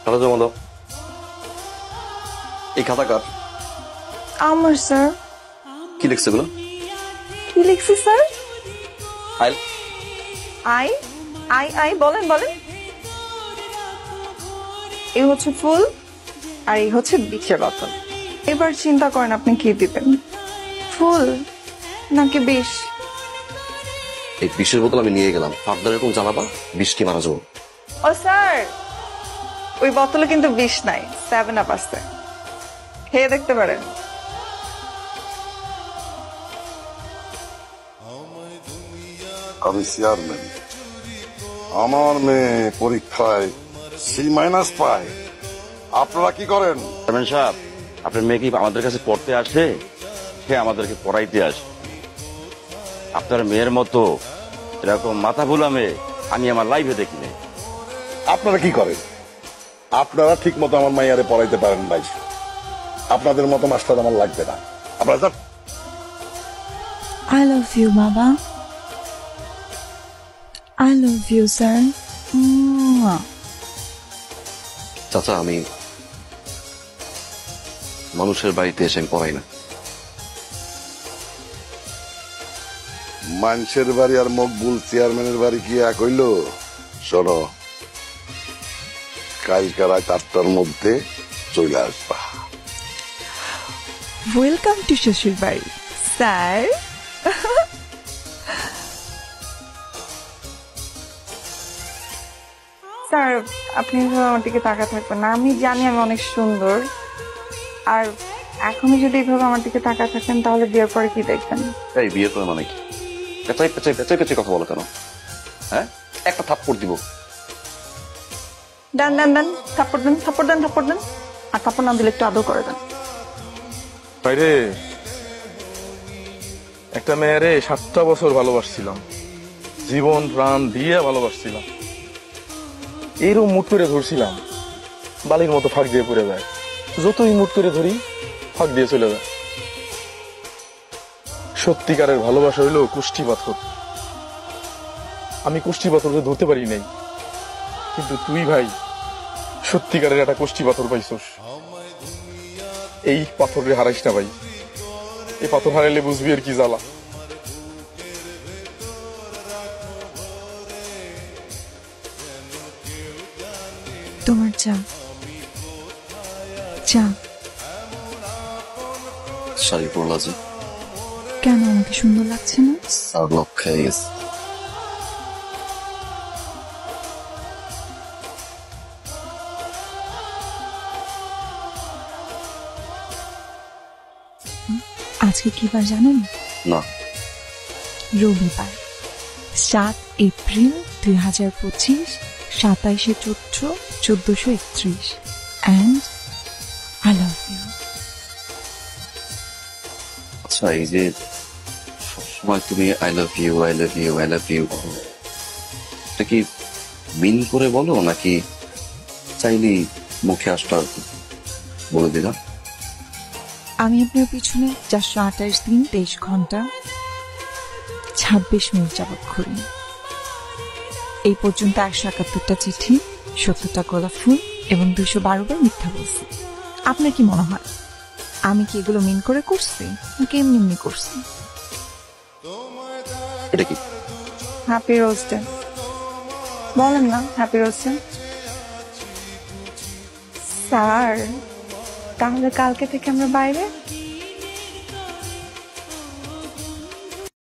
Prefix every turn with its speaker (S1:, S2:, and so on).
S1: খাতা জমা দাও। এই খাতা কার?
S2: আমার স্যার।
S1: কি লিখছে এগুলো?
S2: কি লিখছি স্যার?
S1: আইল।
S2: আই আই আই বলেন বলেন। এই হচ্ছে ফুল আর এই হচ্ছে বিষের বোতল। এবার চিন্তা করেন আপনি কি দিবেন, ফুল নাকি বিষ?
S1: এই বিষের বোতল আমি নিয়ে গেলাম, ফার্দার এরকম জানাবা বিষ কি মারা যাবো।
S2: ও স্যার, ওই বোতলে কিন্তু বিষ নাই, 7 আপ আছে, খেয়ে দেখতে পারেন।
S3: আমি চেয়ারম্যান, আমার মেয়ে পরীক্ষায় C- পায়, আপনারা কি করেন?
S4: চেয়ারম্যান সাহেব, আপনার মেয়ে কি আমাদের কাছে পড়তে আসে, সে আমাদেরকে পড়াইতে আসে? আপনার মেয়ের মতো এরকম মাথা ভুলা মেয়ে আমি আমার লাইফে দেখি নাই।
S3: আপনারা কি করেন? আপনারা ঠিক মতো আমার মাইয়ারে পড়াইতে পারেন ভাই, আপনাদের মতো মাস্টার আমার লাগবে না। আপনারা যান।
S5: I love you, Baba. I love you, sir.
S1: চাচা, আমি মানুষের বাড়িতে এসে আমি পড়াই না।
S3: মানুষের বাড়ি আর মকবুল চেয়ারম্যানের বাড়ি কি এক হইল? শোনো, কালকে রাত 8টার মধ্যে চলে আসবা।
S5: Welcome to শ্বশুর বাড়ি, স্যার।
S2: স্যার, আপনি আমার দিকে তাকা থাকবেন না, আমি জানি আমি অনেক সুন্দর, আর এখনই যদি এইভাবে আমার দিকে তাকা থাকেন তাহলে বিয়ের পরে কি দেখবেন?
S1: এই বিয়ের পরে মানে কি? পেঁচাই পেঁচাই পেঁচাই পেঁচাই কথা বলো কেন? হ্যাঁ, একটা থাপ্পড় দিব।
S2: দেন দেন দেন, থাপ্পড় দেন, থাপ্পড় দেন, থাপ্পড় দেন, আর থাপ্পড় না দিলে একটু আদর করে দেন।
S6: বাইরে একটা মেয়েরে 7টা বছর ভালোবাসছিলাম, জীবন প্রাণ দিয়ে ভালোবাসছিলাম, এইরকম মুট করে ধরছিলাম, বালির মতো ফাঁক দিয়ে পড়ে যায়, যতই মুট করে ধরি ফাঁক দিয়ে চলে যায়। সত্যিকারের ভালোবাসা হইল কুষ্টি পাথর, আমি কুষ্টি পাথরকে ধরতে পারি নাই, কিন্তু তুই ভাই সত্যিকারের একটা কুষ্টি পাথর পাইছস। এই পাথরে হারাইস না ভাই, এই পাথর হারাইলে বুঝবি আর কি জ্বালা।
S5: তোমার চা, চা।
S1: শাড়ি পরলা যে,
S5: কেন আমাকে সুন্দর লাগছে না?
S1: আর লক্ষ্যে গেছে।
S5: আজকে কি বার জানেন?
S1: না।
S5: রবিবার, 7 April 2025, 27শে Chaitra 1431, and I love you.
S1: আচ্ছা, এই যে সবসময় তুমি I love you I love you I love you, এটা কি মিন করে বলো নাকি চাইলেই মুখে আসটা বলে দিলাম?
S5: আমি আপনার পিছনে 428 দিন 23 ঘন্টা 26 মিনিট যাবৎ ঘুরি। এই পর্যন্ত 171টা চিঠি, 70টা গোলাপ ফুল এবং 212 বার মিথ্যা বলছি। আপনার কি মনে হয় আমি কি এগুলো মিন করে করছি নাকি এমনি এমনি করছি?
S1: এটা কি?
S2: হ্যাপি রোজ ডে বলেন না, হ্যাপি রোজ ডে। স্যার, তাহলে কালকে থেকে আমরা বাইরে?